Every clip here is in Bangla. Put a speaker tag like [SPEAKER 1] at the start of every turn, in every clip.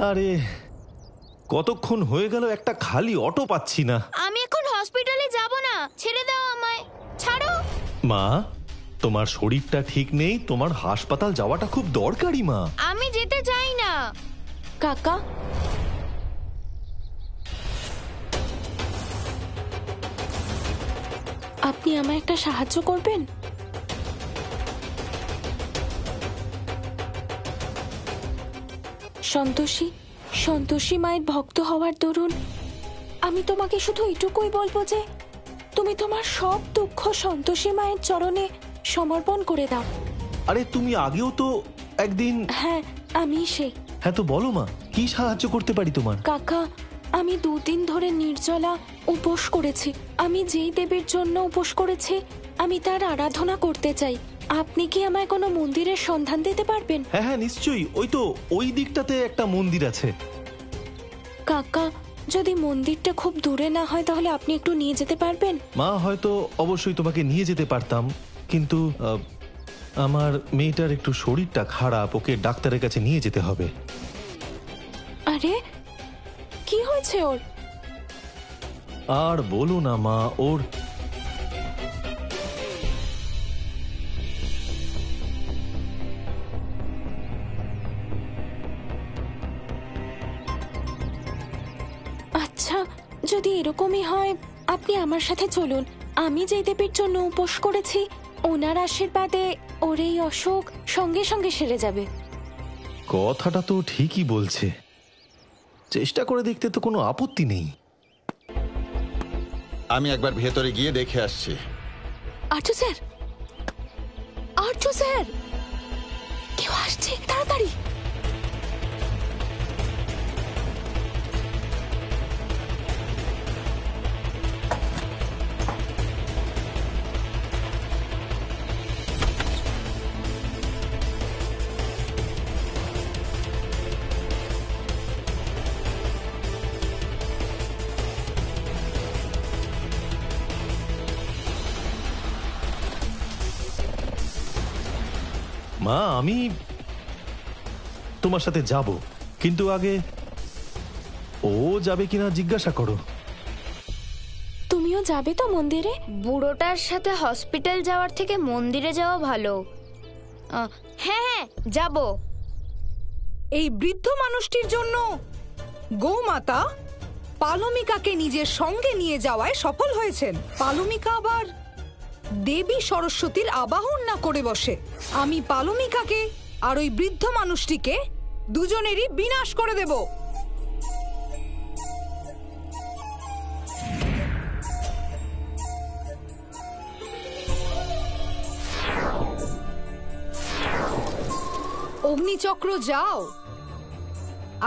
[SPEAKER 1] আরে কতক্ষণ হয়ে গেল, একটা খালি অটো পাচ্ছি না।
[SPEAKER 2] আমি এখন হসপিটালে যাব না, ছেড়ে দাও আমায়, ছাড়ো।
[SPEAKER 1] মা, তোমার শরীরটা ঠিক নেই, তোমার হাসপাতাল যাওয়াটা খুব দরকারি মা।
[SPEAKER 2] আমি যেতে চাই না।
[SPEAKER 3] কাকা, আপনি আমায় একটা সাহায্য করবেন? সন্তোষী মায়ের ভক্ত হওয়ার দরুন আমি তোমাকে শুধু এটুকুই বলবো যে তুমি তোমার সব দুঃখ সন্তোষী মায়ের চরণে সমর্পণ করে দাও।
[SPEAKER 1] আরে তুমি আগেও তো একদিন।
[SPEAKER 3] হ্যাঁ, আমি সেই।
[SPEAKER 1] হ্যাঁ তো বলো মা, কি সাহায্য করতে পারি তোমার?
[SPEAKER 3] কাকা, আমি 2 দিন ধরে নির্জলা উপোস করেছি। আমি যেই দেবীর জন্য উপোস করেছি আমি তার আরাধনা করতে চাই। আপনি কি আমায় কোনো মন্দিরের সন্ধান দিতে পারবেন?
[SPEAKER 1] হ্যাঁ হ্যাঁ নিশ্চয়ই, ওই দিকটাতে একটা মন্দির আছে।
[SPEAKER 3] কাকা, যদি মন্দিরটা খুব দূরে না হয় তাহলে আপনি একটু নিয়ে যেতে পারবেন?
[SPEAKER 1] মা, হয়তো অবশ্যই তোমাকে নিয়ে যেতে পারতাম, কিন্তু আমার মেয়েটার একটু শরীরটা খারাপ, ওকে ডাক্তারের কাছে নিয়ে যেতে হবে।
[SPEAKER 3] আরে কি হয়েছে ওর?
[SPEAKER 1] আর বলো না মা, ওর
[SPEAKER 3] আচ্ছা, যদি এরকমই হয় আপনি আমার সাথে চলুন। আমি যেই দেবীর জন্য উপোস করেছি ওনার আশীর্বাদে ওর এই অসুখ সঙ্গে সঙ্গে সেরে যাবে।
[SPEAKER 1] কথাটা তো ঠিকই বলছে, চেষ্টা করে দেখতে তো কোনো আপত্তি নেই।
[SPEAKER 4] আমি একবার ভেতরে গিয়ে দেখে আসছি।
[SPEAKER 3] আর্য স্যার, আর্য স্যার, কেউ আসছে, তাড়াতাড়ি।
[SPEAKER 1] মা, আমি তোমার সাথে যাব, কিন্তু আগে ও যাবে কিনা জিজ্ঞাসা করো।
[SPEAKER 3] তুমিও যাবে তো মন্দিরে?
[SPEAKER 2] বুড়োটার সাথে হসপিটাল যাওয়ার থেকে মন্দিরে যাওয়া ভালো। হ্যাঁ হ্যাঁ যাব।
[SPEAKER 5] এই বৃদ্ধ মানুষটির জন্য গোমাতা পালমিকাকে নিজের সঙ্গে নিয়ে যাওয়ায় সফল হয়েছেন। পালমিকা আবার দেবী সরস্বতীর আবাহন না করে বসে। আমি পালমিকাকে আর ওই বৃদ্ধ মানুষটিকে দুজনেরই বিনাশ করে দেব। অগ্নিচক্র যাও,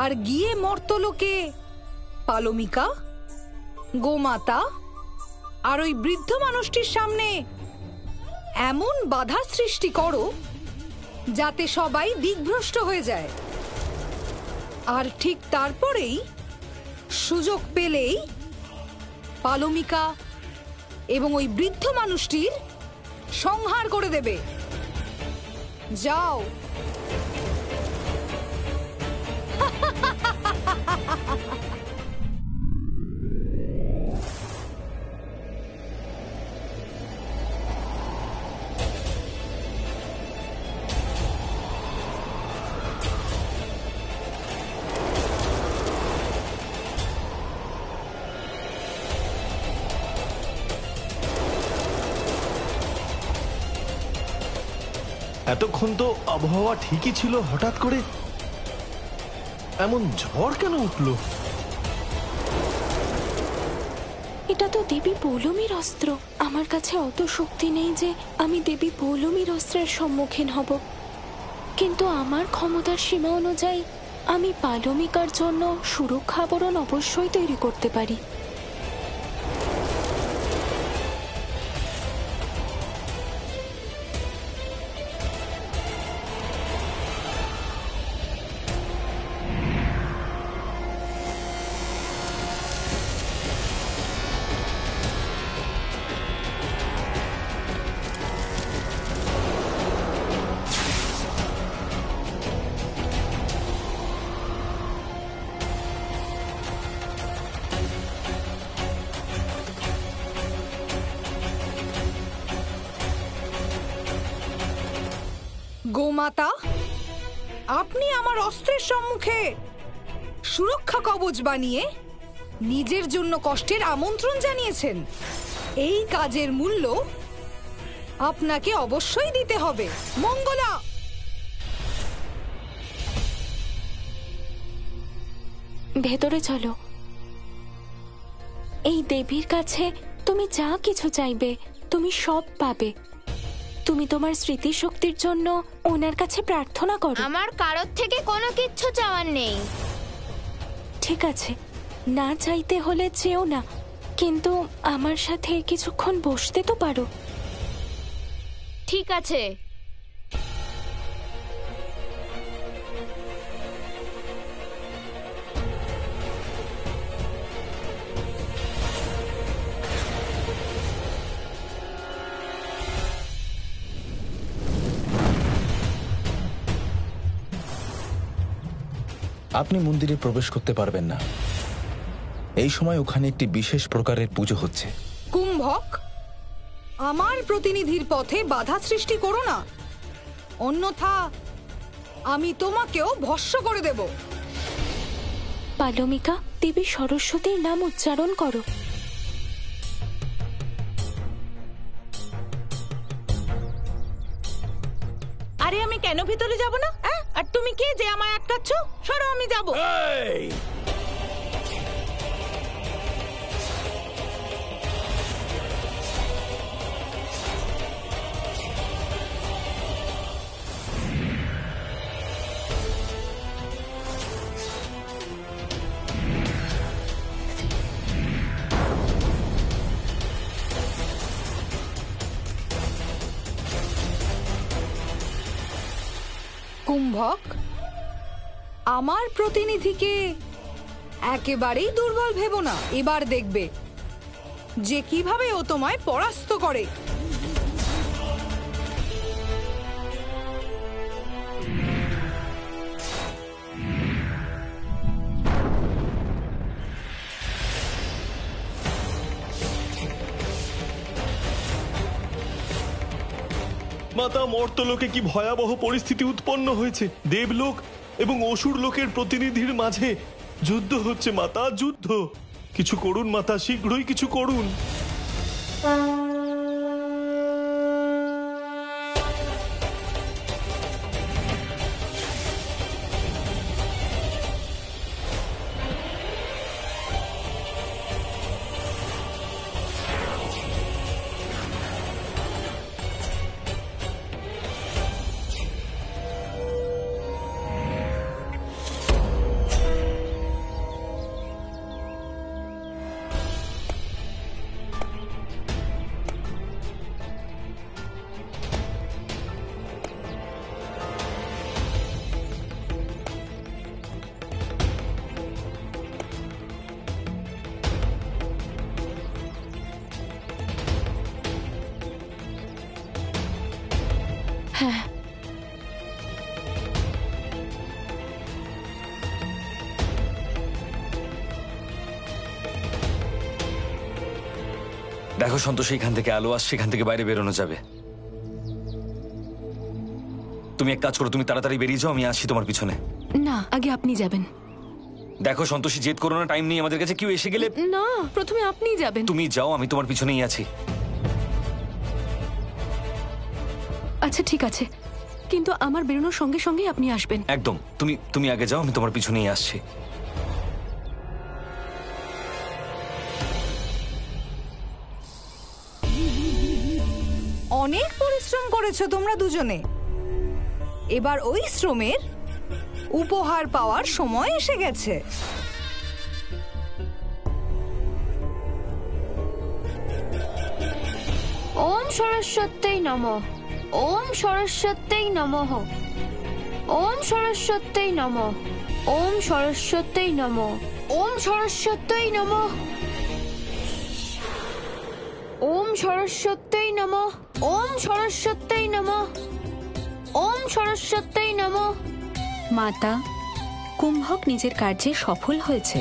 [SPEAKER 5] আর গিয়ে মর্তলোকে পালমিকা, গোমাতা আর ওই বৃদ্ধ মানুষটির সামনে এমন বাধা সৃষ্টি করো যাতে সবাই দিকভ্রষ্ট হয়ে যায়। আর ঠিক তারপরেই সুযোগ পেলেই পালমিকা এবং ওই বৃদ্ধ মানুষটির সংহার করে দেবে। যাও।
[SPEAKER 1] এতক্ষণ তো আবহাওয়া ঠিকই ছিল, হঠাৎ করে এমন ঝড় কেন উঠলো?
[SPEAKER 3] এটা তো দেবী পৌলমীর অস্ত্র। আমার কাছে অত শক্তি নেই যে আমি দেবী পৌলমীর অস্ত্রের সম্মুখীন হব, কিন্তু আমার ক্ষমতার সীমা অনুযায়ী আমি পালমিকার জন্য সুরক্ষা আবরণ অবশ্যই তৈরি করতে পারি।
[SPEAKER 5] গোমাতা, আপনি আমার অস্ত্রের সম্মুখে সুরক্ষা কবচ বানিয়ে নিজের জন্য কষ্টের আমন্ত্রণ জানিয়েছেন। এই কাজের মূল্য আপনাকে অবশ্যই দিতে হবে। মঙ্গলা,
[SPEAKER 3] ভেতরে চলো। এই দেবীর কাছে তুমি যা কিছু চাইবে তুমি সব পাবে। তুমি তোমার স্মৃতিশক্তির জন্য ওনার কাছে প্রার্থনা করো।
[SPEAKER 2] আমার কারোর থেকে কোনো কিচ্ছু চাওয়ার নেই।
[SPEAKER 3] ঠিক আছে, না চাইতে হলে চেও না, কিন্তু আমার সাথে কিছুক্ষণ বসতে তো পারো।
[SPEAKER 2] ঠিক আছে।
[SPEAKER 6] আপনি মন্দিরে প্রবেশ করতে পারবেন না। এই সময় ওখানে একটি বিশেষ প্রকারের পুজো হচ্ছে।
[SPEAKER 5] কুম্ভক, আমার প্রতিনিধির পথে বাধা সৃষ্টি করো না, অন্যথা আমি তোমাকেও ভস্ম করে দেব।
[SPEAKER 3] পালমিকা, দেবী সরস্বতীর নাম উচ্চারণ করো।
[SPEAKER 7] আরে আমি কেন ভিতরে যাব না? আর তুমি কে যে আমায় আটকাচ্ছ? সরো, আমি যাব।
[SPEAKER 5] কুম্ভক, আমার প্রতিনিধিকে একেবারেই দুর্বল ভেবো না। এবার দেখবে যে কিভাবে ও তোমায় পরাস্ত করে।
[SPEAKER 1] মাতা, মর্তলোকে কি ভয়াবহ পরিস্থিতি উৎপন্ন হয়েছে। দেবলোক এবং অসুর লোকের প্রতিনিধির মাঝে যুদ্ধ হচ্ছে মাতা, যুদ্ধ। কিছু করুন মাতা, শীঘ্রই কিছু করুন।
[SPEAKER 3] হ্যাঁ,
[SPEAKER 8] দেখো সন্তোষী, এখান থেকে আলো আসছে, এখান থেকে বাইরে বেরোনো যাবে। তুমি এক কাজ করো, তুমি তাড়াতাড়ি বেরিয়ে যাও, আমি আসছি তোমার পিছনে।
[SPEAKER 9] না, আগে আপনি যাবেন।
[SPEAKER 8] দেখো সন্তোষী, জেদ করো না, টাইম নেই আমাদের কাছে। কেউ এসে গেলে
[SPEAKER 9] না, প্রথমে আপনিই যাবেন।
[SPEAKER 8] তুমি যাও, আমি তোমার পিছনেই আছি।
[SPEAKER 9] আচ্ছা ঠিক আছে, কিন্তু আমার বেরোনোর সঙ্গে সঙ্গে আপনি আসবেন।
[SPEAKER 8] একদম, তুমি আগে যাও, আমি তোমার পিছনেই আসছি।
[SPEAKER 5] অনেক পরিশ্রম করেছো তোমরা দুজনে। এবার ওই শ্রমের উপহার পাওয়ার সময় এসে গেছে।
[SPEAKER 2] ওম সরস্বত্যৈ নমঃ। ওম সরস্বত্যৈ নমঃ। ওম সরস্বত্যৈ নমঃ। ওম সরস্বত্যৈ নমঃ। ওম সরস্বত্যৈ নমঃ। ওম সরস্বত্যৈ নমঃ। ওম সরস্বত্যৈ নমঃ। ওম সরস্বত্যৈ নমঃ।
[SPEAKER 9] মাতা, কুম্ভক নিজের কার্যে সফল হয়েছে।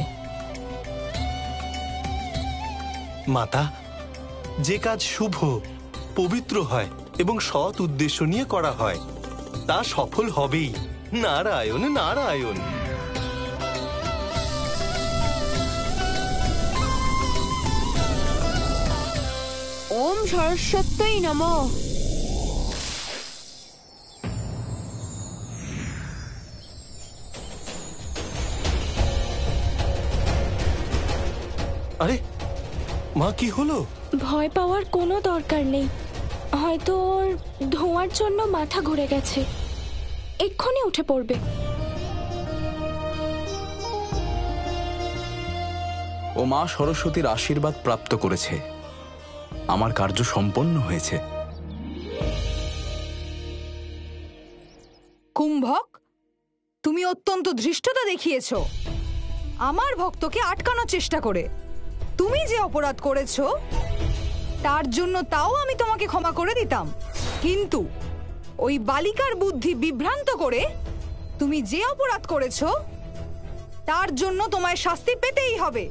[SPEAKER 1] মাতা, যে কাজ শুভ, পবিত্র হয় এবং সৎ উদ্দেশ্য নিয়ে করা হয়, তা সফল হবেই। নারায়ণ নারায়ণ।
[SPEAKER 2] ওম সরস্বত্যই নমঃ।
[SPEAKER 1] আরে মা, কি হলো?
[SPEAKER 3] ভয় পাওয়ার কোনো দরকার নেই। হয়তো ওর ধোঁয়ার জন্য মাথা ঘুরে গেছে, এক্ষুনি উঠে পড়বে।
[SPEAKER 6] ও মা সরস্বতীর আশীর্বাদ প্রাপ্ত করেছে, আমার কার্য সম্পন্ন হয়েছে।
[SPEAKER 5] কুম্ভক, তুমি অত্যন্ত ধৃষ্টতা দেখিয়েছো আমার ভক্তকে আটকানোর চেষ্টা করে। তুমি যে অপরাধ করেছো তার জন্য তাও আমি তোমাকে ক্ষমা করে দিতাম, কিন্তু ওই বালিকার বুদ্ধি বিভ্রান্ত করে তুমি যে অপরাধ করেছো তার জন্য তোমায় শাস্তি পেতেই হবে।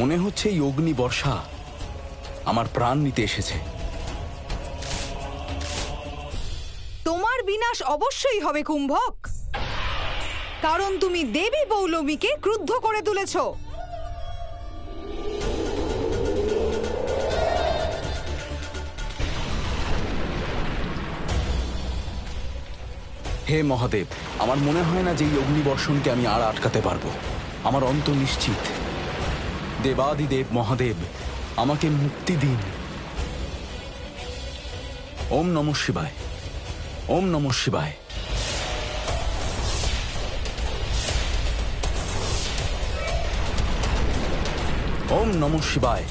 [SPEAKER 6] মনে হচ্ছে এই অগ্নি বর্ষা আমার প্রাণ নিতে এসেছে।
[SPEAKER 5] তোমার বিনাশ অবশ্যই হবে কুম্ভক, কারণ তুমি দেবী পৌলমীকে ক্রুদ্ধ করে তুলেছো।
[SPEAKER 6] হে মহাদেব, আমার মনে হয় না যে এই অগ্নিবর্ষণকে আমি আর আটকাতে পারবো। আমার অন্ত নিশ্চিত। দেবাদিদেব মহাদেব, আমাকে মুক্তি দিন। ওম নমঃ শিবায়, ওম নমঃ শিবায়। ওম নমঃ শিবায়,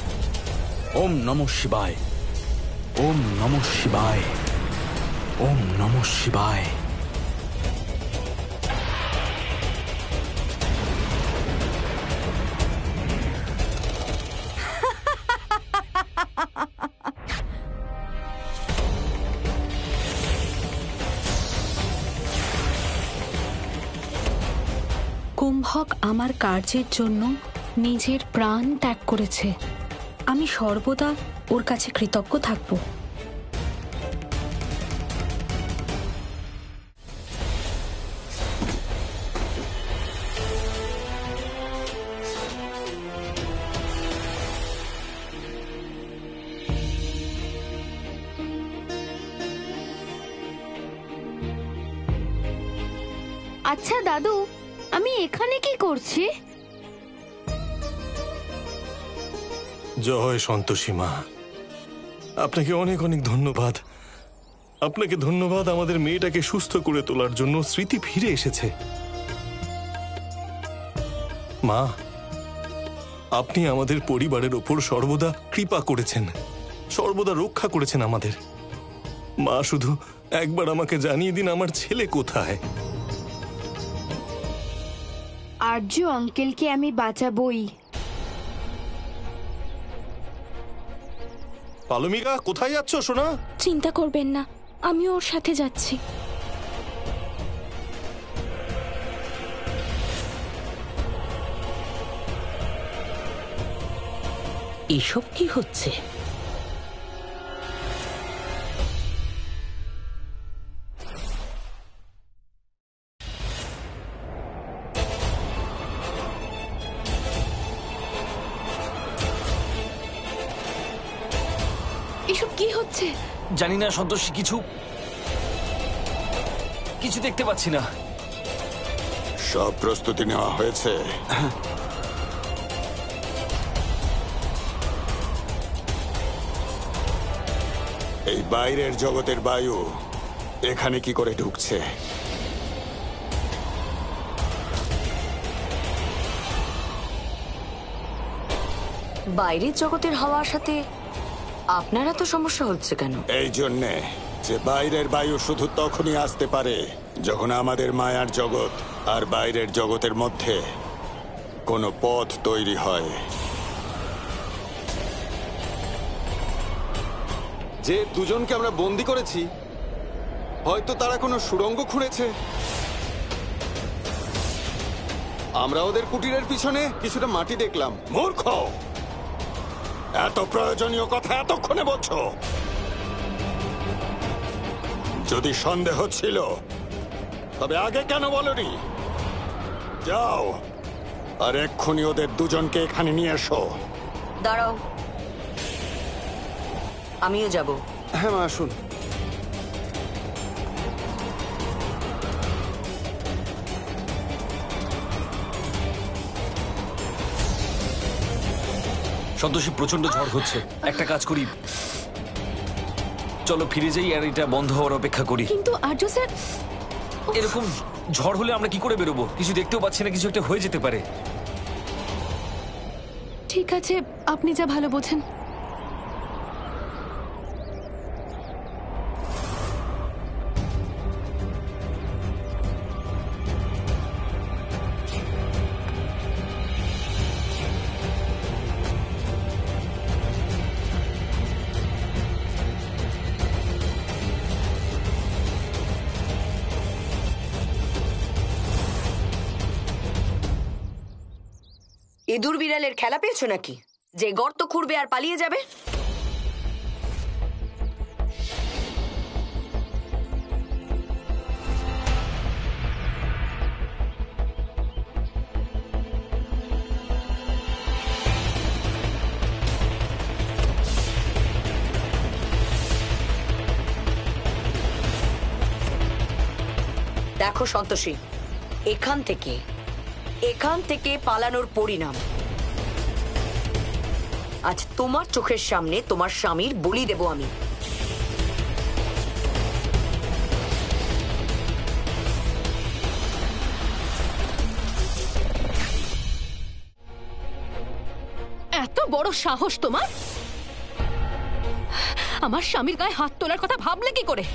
[SPEAKER 6] ওম নমঃ শিবায়, ওম নমঃ শিবায়, ওম নমঃ শিবায়।
[SPEAKER 9] কুম্ভক আমার কার্যের জন্য নিজের প্রাণ ত্যাগ করেছে। আমি সর্বদা ওর কাছে কৃতজ্ঞ থাকব।
[SPEAKER 2] আচ্ছা দাদু, আমি এখানে কি করছি?
[SPEAKER 1] জয় সন্তোষী মা, আপনাকে অনেক অনেক ধন্যবাদ। আপনাকে ধন্যবাদ আমাদের মেয়েটাকে সুস্থ করে তোলার জন্য। স্মৃতি ফিরে এসেছে। মা, আপনি আমাদের পরিবারের ওপর সর্বদা কৃপা করেছেন, সর্বদা রক্ষা করেছেন আমাদের। মা, শুধু একবার আমাকে জানিয়ে দিন আমার ছেলে কোথায়।
[SPEAKER 2] আর্য আঙ্কেলকে আমি বাঁচাবই।
[SPEAKER 1] পালমিকা, কোথায় যাচ্ছ সোনা?
[SPEAKER 3] চিন্তা করবেন না, আমি ওর সাথে যাচ্ছি।
[SPEAKER 7] এসব কি হচ্ছে?
[SPEAKER 3] কি হচ্ছে?
[SPEAKER 8] জানি না সন্তোষী, কিছু দেখতে পাচ্ছি না।
[SPEAKER 4] সব প্রস্তুতি নেওয়া হয়েছে? এই বাইরের জগতের বায়ু এখানে কি করে ঢুকছে?
[SPEAKER 10] বাইরের জগতের হাওয়ার সাথে আপনারা তো সমস্যা হচ্ছে কেন?
[SPEAKER 4] এই জন্যে যে বাইরের বায়ু শুধু তখনই আসতে পারে যখন আমাদের মায়ার জগৎ আর বাইরের জগতের মধ্যে কোনো পথ তৈরি হয়। যে দুজনকে আমরা বন্দি করেছি, হয়তো তারা কোনো সুড়ঙ্গ খুঁড়েছে। আমরা ওদের কুটিরের পিছনে কিছুটা মাটি দেখলাম। মূর্খ! এত প্রয়োজনীয় কথা এতক্ষণে বলছো? যদি সন্দেহ ছিল তবে আগে কেন বলনি? যাও আর এক্ষুনি ওদের দুজনকে এখানে নিয়ে এসো।
[SPEAKER 10] দাঁড়াও, আমিও যাব।
[SPEAKER 4] হ্যাঁ মা, আসুন।
[SPEAKER 8] সন্তোষী, প্রচন্ড ঝড় হচ্ছে। একটা কাজ করি, চলো ফিরে যাই আর এটা বন্ধ হওয়ার অপেক্ষা করি।
[SPEAKER 3] কিন্তু আর্য স্যার,
[SPEAKER 8] এরকম ঝড় হলে আমরা কি করে বেরোবো? কিছু দেখতেও পাচ্ছি না, কিছু একটা হয়ে যেতে পারে।
[SPEAKER 3] ঠিক আছে, আপনি যা ভালো বোঝেন।
[SPEAKER 10] ইঁদুর বিড়ালের খেলা পেয়েছো নাকি, যে গর্ত খুঁড়বে আর পালিয়ে যাবে? দেখো সন্তোষী, এখান থেকে পালানোর পরিণাম আজ তোমার চোখের সামনে তোমার স্বামীর বলি দেব আমি।
[SPEAKER 3] এত বড় সাহস তোমার! আমার স্বামীর গায়ে হাত তোলার কথা ভাবলে কি করে?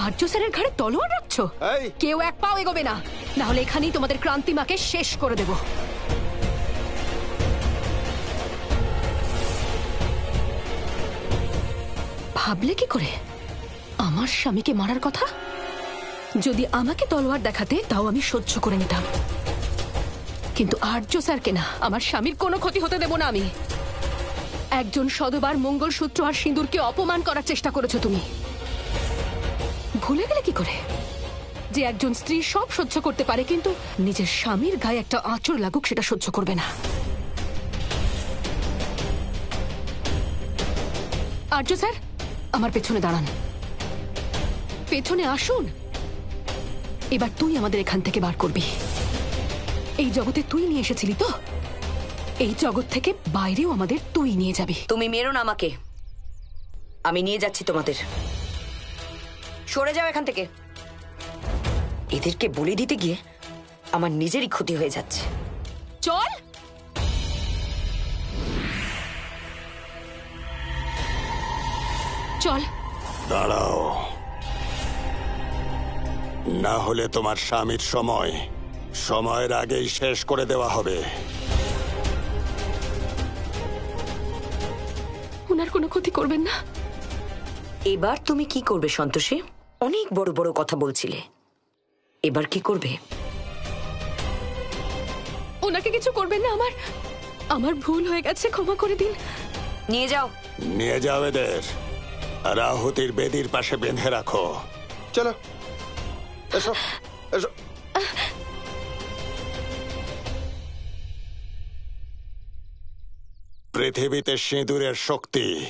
[SPEAKER 3] আর্য স্যারের ঘাড়ে তলোয়ার রাখছো? কেউ এক পাও এগোবে না, না হলে এখানেই তোমাদের ক্রান্তিমাকে শেষ করে দেব। ভাবলে কি করে আমার স্বামীকে মারার কথা? যদি আমাকে তলোয়ার দেখাতে তাও আমি সহ্য করে নিতাম, কিন্তু আর্য স্যারকে না, আমার স্বামীর কোনো ক্ষতি হতে দেব না আমি। একজন সধবার মঙ্গলসূত্র আর সিঁদুরকে অপমান করার চেষ্টা করেছো তুমি। ভুলে গেলে কি করে যে একজন স্ত্রী সব সহ্য করতে পারে, কিন্তু নিজের স্বামীর গায়ে একটা আঁচড় লাগুক সেটা সহ্য করবে না। আর্য স্যার, আমার পেছনে দাঁড়ান, পেছনে আসুন। এবার তুই আমাদের এখান থেকে বার করবি। এই জগতে তুই নিয়ে এসেছিলি তো, এই জগৎ থেকে বাইরেও আমাদের তুই নিয়ে যাবি।
[SPEAKER 10] তুমি মেরো না আমাকে, আমি নিয়ে যাচ্ছি তোমাদের। সরে যাও এখান থেকে। এদেরকে বলে দিতে গিয়ে আমার নিজেরই ক্ষতি হয়ে যাচ্ছে।
[SPEAKER 3] চল। চল।
[SPEAKER 4] দাঁড়াও, না হলে তোমার স্বামীর সময়ের আগেই শেষ করে দেওয়া হবে।
[SPEAKER 3] ওনার কোনো ক্ষতি করবেন না।
[SPEAKER 10] এবার তুমি কি করবে সন্তোষী? অনেক বড় বড় কথা বলছিলে, এবার কি করবে?
[SPEAKER 3] ওনাকে কিছু করবেন না, আমার ভুল হয়ে গেছে, ক্ষমা করে দিন।
[SPEAKER 10] নিয়ে যাও
[SPEAKER 4] এদের, আর আহুতির বেদির পাশে বেঁধে রাখো। চলো, এসো এসো। পৃথিবীতে সিঁদুরের শক্তি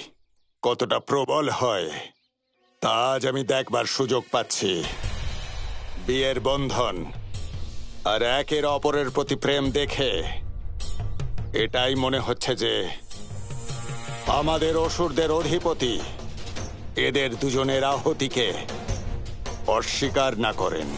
[SPEAKER 4] কতটা প্রবল হয় তা আজ আমি দেখবার সুযোগ পাচ্ছি। বিয়ের বন্ধন আর একের অপরের প্রতি প্রেম দেখে এটাই মনে হচ্ছে যে আমাদের অসুরদের অধিপতি এদের দুজনের আহুতিকে অস্বীকার না করেন।